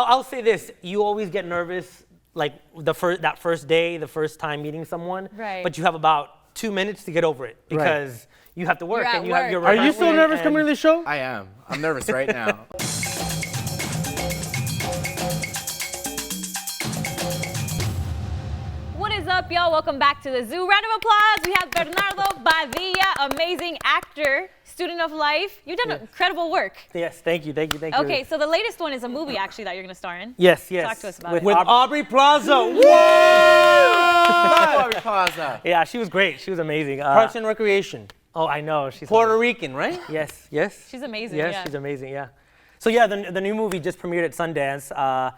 I'll say this: you always get nervous, like that first day, the first time meeting someone. Right. But you have about 2 minutes to get over it because you have to work You're and you at have your. work. Are you still nervous coming to the show? I am. I'm nervous right now. What is up, y'all? Welcome back to the zoo. Round of applause. We have Bernardo Badillo, amazing actor, student of life. You've done incredible work. Yes, thank you. Okay, so the latest one is a movie actually that you're going to star in. Yes. Talk to us about it. With Aubrey Plaza. Whoa! Aubrey Plaza. Yeah, she was great. She was amazing. Parks and Recreation. Oh, I know. She's Puerto Rican, right? Yes. She's amazing. Yes, yeah. she's amazing. Yeah. So yeah, the new movie just premiered at Sundance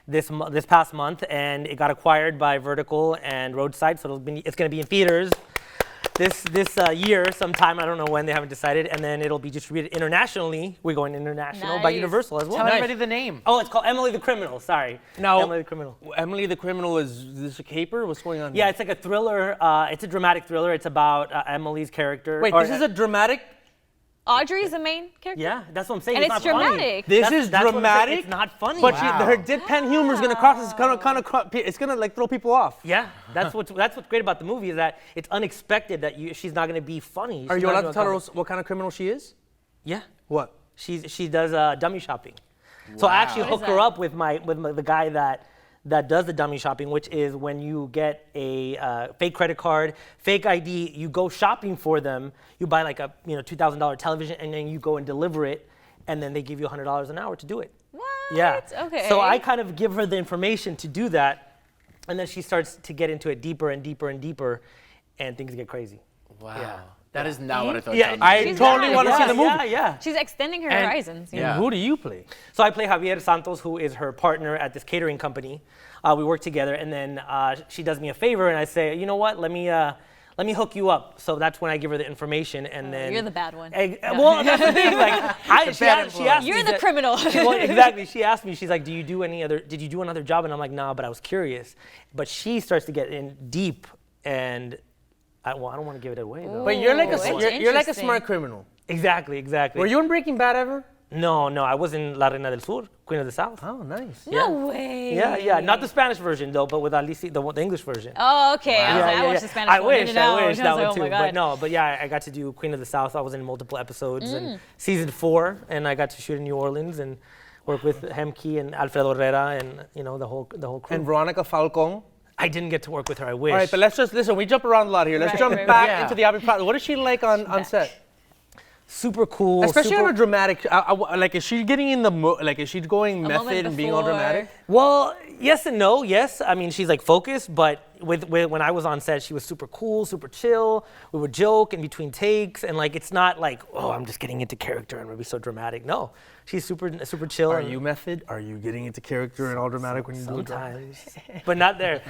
this past month, and it got acquired by Vertical and Roadside. So it's going to be in theaters this year sometime. I don't know when, they haven't decided, and then it'll be distributed internationally. We're going international by Nice. Universal as well. Tell everybody the name. Oh, it's called Emily the Criminal. Sorry. Now, Emily the Criminal. Emily the Criminal, is this a caper? What's going on Yeah, here? it's like a thriller. It's a dramatic thriller. It's about Emily's character. Wait, this is a dramatic? Audrey's the main character? Yeah, that's what I'm saying. And it's it's not funny. dramatic. This That's is what I'm saying. dramatic? It's not funny. But Wow. her deadpan humor is gonna cross. It's it's gonna like throw people off. Yeah, that's what's great about the movie, is that it's unexpected that she's not going to be funny. Are She's you not allowed to gonna tell her come- what kind of criminal she is? Yeah, What? she does dummy shopping. So I actually What hook is her that? up with the guy that does the dummy shopping, which is when you get a fake credit card, fake ID, you go shopping for them, you buy like a $2,000 television, and then you go and deliver it, and then they give you $100 an hour to do it. What? Yeah. Okay. So I kind of give her the information to do that, and then she starts to get into it deeper and deeper and deeper, and things get crazy. Wow. Yeah. That is not what I thought. Yeah, John I was. She's totally nice. want to see the movie. Yeah. She's extending her And- horizons. you know? Yeah. Who do you play? So I play Javier Santos, who is her partner at this catering company. We work together, and then she does me a favor, and I say, you know what? Let me hook you up. So that's when I give her the information, and then You're the bad one. Well, that's the thing. Like, she asked You're me the that- criminal. Well, exactly. She asked me. She's like, Did you do another job? And I'm like, nah, but I was curious. But she starts to get in deep, and I don't want to give it away though. But you're like Ooh, a it's you're like a interesting. smart criminal. Exactly. Were you in Breaking Bad ever? No, I was in La Reina del Sur, Queen of the South. Oh, nice. No way. Yeah. Not the Spanish version though, but with Alicia, the English version. Oh, okay. I was like, I watched the Spanish I one. wish In and out. I wish I that was like, one too. oh my God. But no, but yeah, I got to do Queen of the South. I was in multiple episodes and season 4, and I got to shoot in New Orleans and work with Hemke and Alfredo Herrera and the whole crew. And Veronica Falcon. I didn't get to work with her. I wish. All right, but let's just listen. We jump around a lot here. Let's Right, jump right, back right. into the Aubrey Plaza. What is she like on set? Super cool. Especially super, on a dramatic. like, is she getting in the like? Is she going moment method and being all before. dramatic? Well, yes and no. Yes, I mean she's like focused, but with when I was on set, she was super cool, super chill. We would joke in between takes, and like it's not like, oh, I'm just getting into character and we'll be so dramatic. No, she's super chill. Are and- you method? Are you getting into character and all dramatic when you do it? sometimes, but not there.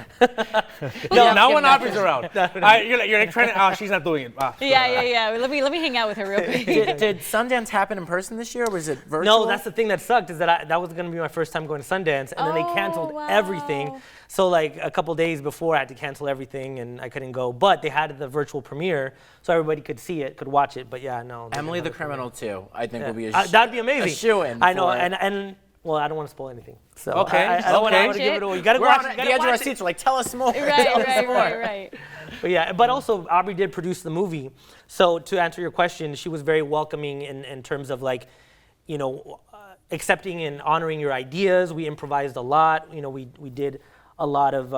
No, not when Aubrey's around. You're like trying to. Oh, she's not doing it. Ah, Yeah. Let me hang out with her real quick. Did Sundance happen in person this year, or was it virtual? No, that's the thing that sucked, is that that was going to be my first time going to Sundance, and then they canceled wow. everything. So like a couple days before, I had to cancel everything, and I couldn't go. But they had the virtual premiere, so everybody could see it, could watch it. But yeah, no. they Emily didn't the have a Criminal too. I think will be a that'd be amazing. A shoo-in. I know, for it. and well, I don't want to spoil anything. So Okay, I don't want okay. to give it away. You gotta We're watch on it. the You edge gotta of our watch it. seats. We're like, tell us more. Right. But yeah, but also Aubrey did produce the movie. So to answer your question, she was very welcoming in terms of like, accepting and honoring your ideas. We improvised a lot. We did a lot of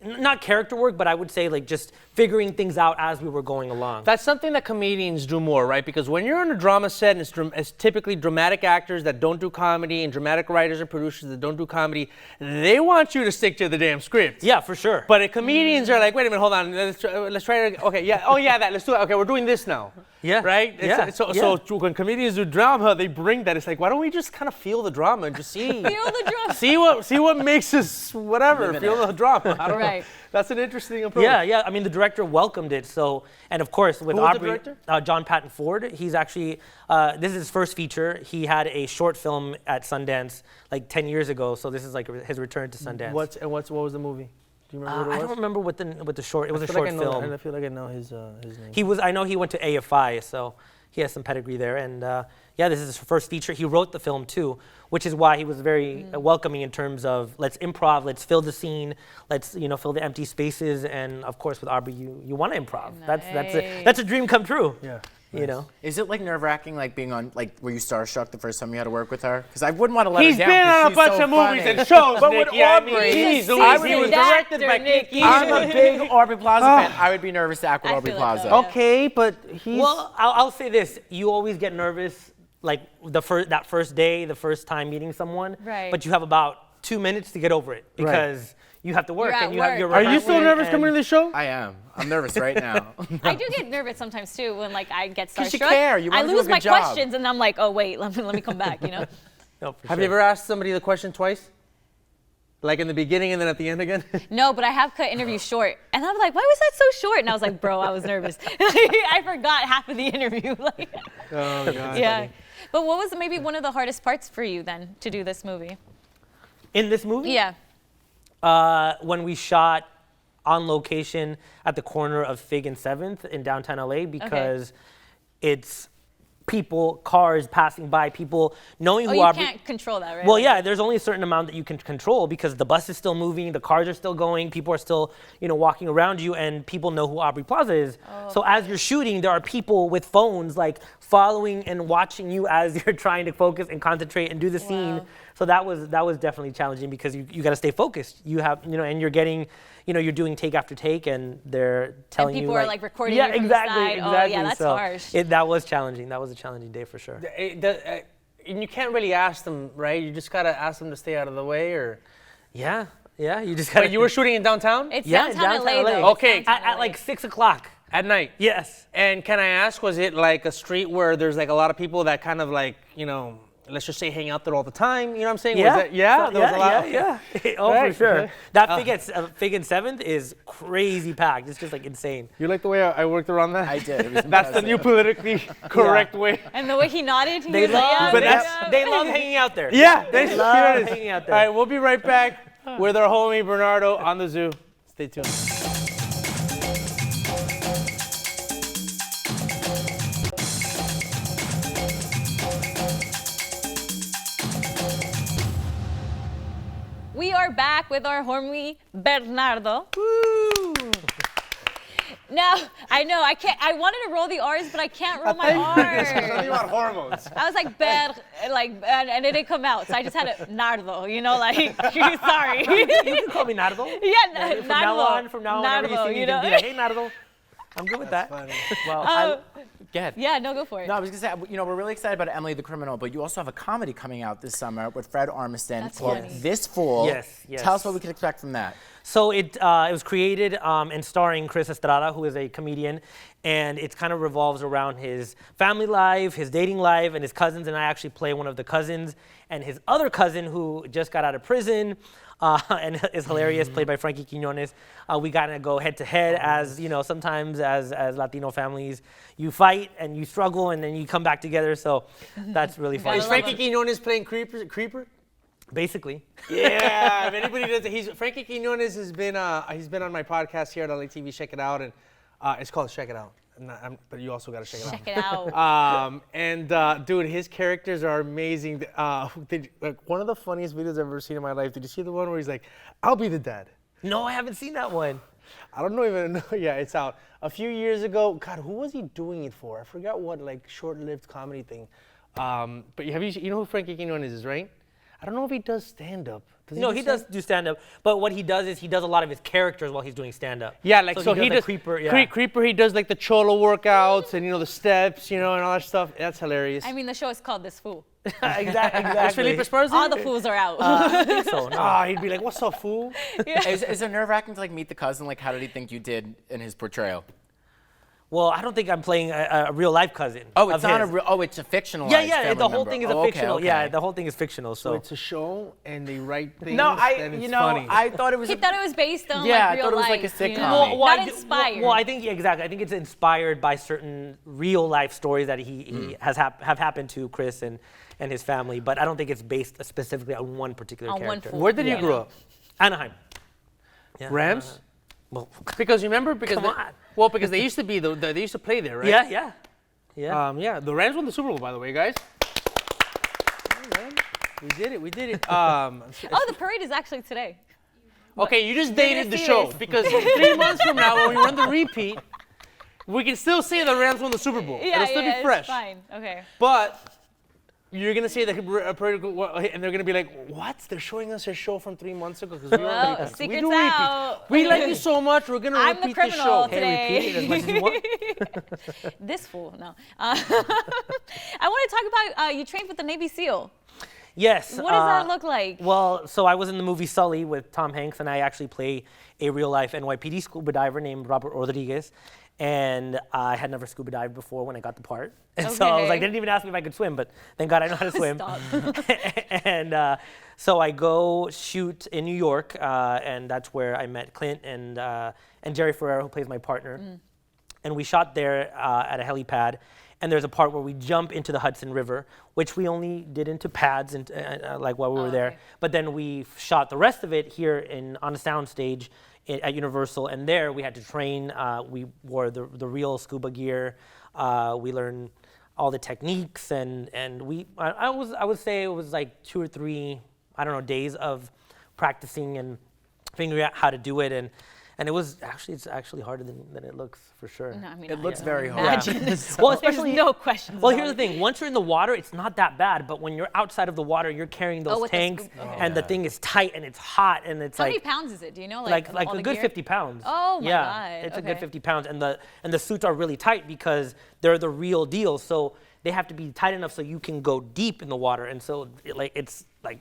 not character work, but I would say like just figuring things out as we were going along. That's something that comedians do more, right? Because when you're on a drama set, and it's typically dramatic actors that don't do comedy and dramatic writers and producers that don't do comedy, they want you to stick to the damn script. Yeah, for sure. But the comedians are like, wait a minute, hold on, let's try it. Okay, yeah, oh yeah, let's do it. Okay, we're doing this now. Yeah. Right? Yeah. So when comedians do drama, they bring that. It's like, why don't we just kind of feel the drama and just see? Feel the drum. See what makes us whatever, Live in feel it. the drama. I don't know. Right. That's an interesting approach. Yeah. I mean, the director welcomed it. So, and of course, with Who was the Aubrey, director? John Patton Ford. He's actually this is his first feature. He had a short film at Sundance like 10 years ago. So this is like his return to Sundance. What was the movie? Do you remember what I it don't was? remember what the short. It was a I feel short like I know, film. and I feel like I know his name. I know he went to AFI. So he has some pedigree there. And yeah, this is his first feature. He wrote the film too, which is why he was very welcoming in terms of let's improv, let's fill the scene, let's fill the empty spaces. And of course, with Aubrey, you want to improv. Nice. That's a dream come true. Yeah. You know. Is it like nerve-wracking, like being on, like, were you starstruck the first time you had to work with her? Because I wouldn't want to let He's her down. been 'cause on a she's bunch so of movies funny. and shows, But with Nikki. I mean, Aubrey, geez, He's a Louise, he was seasoned directed by actor, Nikki. I'm a big Aubrey Plaza fan. I would be nervous to act with I Aubrey feel like Plaza. that. Okay, but he's. Well, I'll say this: you always get nervous, like that first day, the first time meeting someone. Right. But you have about 2 minutes to get over it because you have to work You're at and you have your. work. Are you still rehearsal nervous and- coming to the show? I am. I'm nervous right now. I do get nervous sometimes too when like I get 'Cause you starstruck. care. You I wanna do a lose good my job. questions and I'm like, oh wait, let me come back. You know. No, for Have sure. you ever asked somebody the question twice? Like in the beginning and then at the end again? No, but I have cut interviews short, and I'm like, why was that so short? And I was like, bro, I was nervous. I forgot half of the interview. Like, Oh, God. yeah. But what was maybe one of the hardest parts for you then to do this movie? In this movie? Yeah. When we shot on location at the corner of Fig and 7th in downtown LA because it's people, cars passing by, people knowing Oh, who you Aubrey. can't control that, right? Well, yeah, there's only a certain amount that you can control because the bus is still moving, the cars are still going, people are still, walking around you, and people know who Aubrey Plaza is. So as you're shooting, there are people with phones like following and watching you as you're trying to focus and concentrate and do the scene. Wow. So that was definitely challenging because you got to stay focused. You have, and you're getting, you're doing take after take, and they're telling you. people are, like, recording yeah, you from the exactly, side. Oh, exactly. yeah, that's so harsh. That was challenging. That was a challenging day for sure. And you can't really ask them, right? You just gotta ask them to stay out of the way, or. Yeah, you just got. Wait, you were shooting in downtown? It's Yeah, downtown, downtown LA, LA. though. Okay. It's downtown at LA. like 6 o'clock. At night. Yes. And can I ask, was it like a street where there's like a lot of people that kind of like, let's just say hang out there all the time? You know what I'm saying? Yeah. Was that, yeah? So- There was a lot. Yeah. Oh, Right. for sure. That Fig and 7th is crazy packed. It's just like insane. You like the way I worked around that? I did. It was That's the impressive. new politically correct way. And the way he nodded, he They was like, love, yeah, but yeah, that's- yeah. they love hanging out there. Yeah, They here love it is. hanging out All there. right, we'll be right back with our homie Bernardo on the zoo. Stay tuned. We are back with our homie Bernardo. Now, I know I wanted to roll the R's, but I can't roll my Something R's. about hormones. I was like and it didn't come out, so I just had it Nardo. Sorry. You can call me Nardo. Yeah, From now on, whenever you see me, you can be like, hey, Nardo. I'm good with that. Well, go ahead. Yeah, no, go for it. No, I was gonna say, we're really excited about Emily the Criminal, but you also have a comedy coming out this summer with Fred Armisen That's called funny. This Fool. Yes. Tell us what we can expect from that. So it was created and starring Chris Estrada, who is a comedian, and it kind of revolves around his family life, his dating life, and his cousins. And I actually play one of the cousins, and his other cousin who just got out of prison, and is hilarious, played by Frankie Quinones. We gotta go head to head, as sometimes as Latino families, you fight and you struggle, and then you come back together. So that's really fun. Is Frankie Quinones playing Creeper? Basically. Yeah, if anybody does, Frankie Quinones has been he's been on my podcast here at LATV. Check it out, and it's called Check It Out. But you also got to check it out. Check it out. Dude, his characters are amazing. One of the funniest videos I've ever seen in my life. Did you see the one where he's like, "I'll be the dad"? No, I haven't seen that one. I don't even know. Yeah, it's out. A few years ago, God, who was he doing it for? I forgot what short-lived comedy thing. But you know who Frankie Quinones is, right? I don't know if he does stand-up. No, he does do stand-up, but what he does is he does a lot of his characters while he's doing stand-up. Yeah, so he does Creeper. Yeah. Creeper. He does like the cholo workouts and the steps, and all that stuff. That's hilarious. I mean, the show is called This Fool. exactly. Is Felipe Esparza? All the fools are out. I think so. No. He'd be like, "What's up, fool?" Is it nerve-wracking to meet the cousin? How did he think you did in his portrayal? Well, I don't think I'm playing a real life cousin. Oh, it's of not his. a real. Oh, it's a fictionalized. Yeah. family The whole member. thing is Oh, a fictional. okay. Yeah, the whole thing is fictional. So So it's a show, and they write things. No, and it's funny. I thought it was. He thought it was based on Yeah, I real thought it was like a life, sitcom. Not inspired. Well, I think exactly. I think it's inspired by certain real life stories that he have happened to Chris and his family. But I don't think it's based specifically on one particular On one character. fool. Where did you Yeah. grow up? Anaheim. Yeah, Rams? Well, Because remember, because Come on. well, because they used to be they used to play there, right? yeah. Yeah. The Rams won the Super Bowl, by the way, guys. We did it. We did it. Oh, the parade is actually today. Okay, you just You're dated gonna the see show this. because 3 months from now, when we run the repeat, we can still say the Rams won the Super Bowl. Yeah, It'll still be fresh. It's fine. Okay. But you're gonna say the parade, and they're gonna be like, "What? They're showing us a show from 3 months ago because we Well, don't repeat. We secret's do repeats. out. We like you so much. We're gonna I'm the repeat the criminal show." today. Hey, repeat it as much as you want. This fool, no. I want to talk about you trained with the Navy SEAL. Yes. What does that look like? Well, so I was in the movie Sully with Tom Hanks, and I actually play a real-life NYPD scuba diver named Robert Rodriguez. And I had never scuba dived before when I got the part. And so I was Okay. like, they didn't even ask me if I could swim, but thank God I know how to swim. Stop. And so I go shoot in New York, and that's where I met Clint and Jerry Ferrero, who plays my partner. And we shot there at a helipad. And there's a part where we jump into the Hudson River, which we only did into pads and like while we were there. Okay. But then we shot the rest of it here on a sound stage at Universal, and there we had to train. We wore the real scuba gear. We learned all the techniques, and I would say it was like 2 or 3 days of practicing and figuring out how to do it, and it's actually harder than it looks for sure. No, I mean, It I looks don't very hard. imagine. Well, There's especially no questions. Well, about here's the it. thing. Once you're in the water, it's not that bad. But when you're outside of the water, you're carrying those with the tanks, scuba- and the thing is tight and it's hot, and it's How like many pounds is it? Do you know? like all a the good gear? 50 pounds. Oh my yeah, God, it's a good okay. 50 pounds, and the suits are really tight because they're the real deal. So they have to be tight enough so you can go deep in the water, and so it's like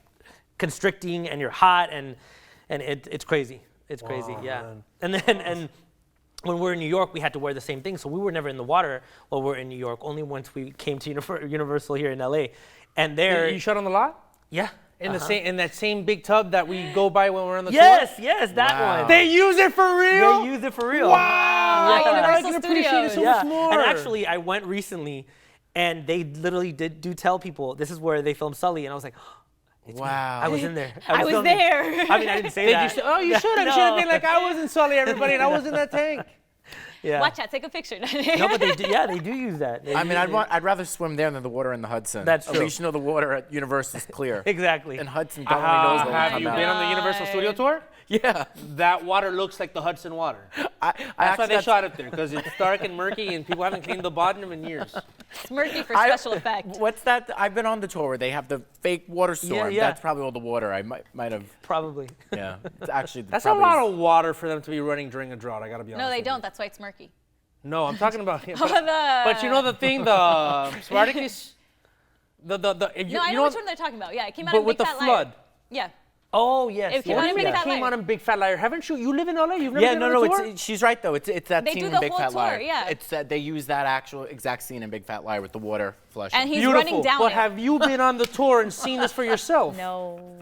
constricting, and you're hot, and it's crazy. It's crazy, yeah. man. And then when we're in New York, we had to wear the same thing. So we were never in the water while we're in New York. Only once we came to Universal here in LA, and there, You shot on the lot yeah, in that same big tub that we go by when we're on the tour. yes, that Wow. one. They use it for real. They use it for real. Wow! Yeah, I Universal can appreciate it so Studios. much more. And actually, I went recently, and they literally do tell people this is where they filmed Sully, and I was like, Wow. I was in there. I was filming. there. I mean, I didn't say Did that. you say, oh, you should have. You should have been like, I wasn't Sully, everybody, and I was in that tank. Yeah. Watch out, take a picture. No, but they do. Yeah, they do use that. They I do mean, use it. I'd rather swim there than the water in the Hudson. That's At true. least you know the water at Universal's clear. Exactly. And Hudson, God only knows what will Have come you out. been on the Universal Studio Tour? Yeah. That water looks like the Hudson water. That's why they shot it there, because it's dark and murky, and people haven't cleaned the bottom in years. It's murky for special effect. What's that? I've been on the tour where they have the fake water storm. yeah. That's probably all the water. I might have. Probably. Yeah. It's actually. That's probably a lot of water for them to be running during a drought. I gotta be honest. No, they with don't. That's why it's murky. You. No, I'm talking about. Oh, but you know the thing, the Spartacus. No, I know which one they're talking about. Yeah, it came out But in with Big the Fat flood. Liar. Yeah. Oh yes. It came yes, out in Big yes. Fat Came Liar. on in Big Fat Liar. Haven't you? You live in LA. You've never Yeah, been no, on no. a tour? She's right though. It's that They scene do in the Big whole Fat tour, Liar. yeah. It's they use that actual exact scene in Big Fat Liar with the water flushing. And he's Beautiful. running down But it. have you been on the tour and seen this for yourself? No,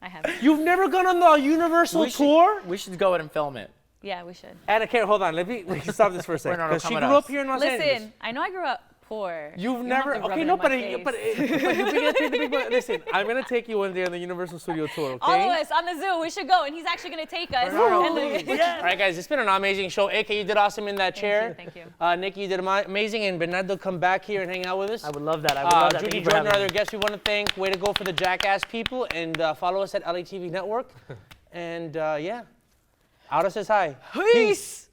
I haven't. You've never gone on the Universal we tour? we should go and film it. Yeah, we should. Anna, Karen, hold on. Let me stop this for a second. Bernardo, Because she come grew at up us. here in Los Angeles. Listen, I know I grew up poor. You've You don't never. have to rub Okay, it no, in my but face. you're gonna take the big one. Listen, I'm gonna take you one day on the Universal Studio tour. Okay. All of us on the zoo, we should go, and he's actually going to take us. Bernardo. And then- All right, guys, it's been an amazing show. AK, you did awesome in that chair. Thank you. Nikki, you did amazing, and Bernardo, come back here and hang out with us. I would love that. I would love that. Thank Judy you for Jordan, our having other me. guests, we want to thank. Way to go for the Jackass people, and follow us at LATV Network. And yeah, Auto says hi. Peace.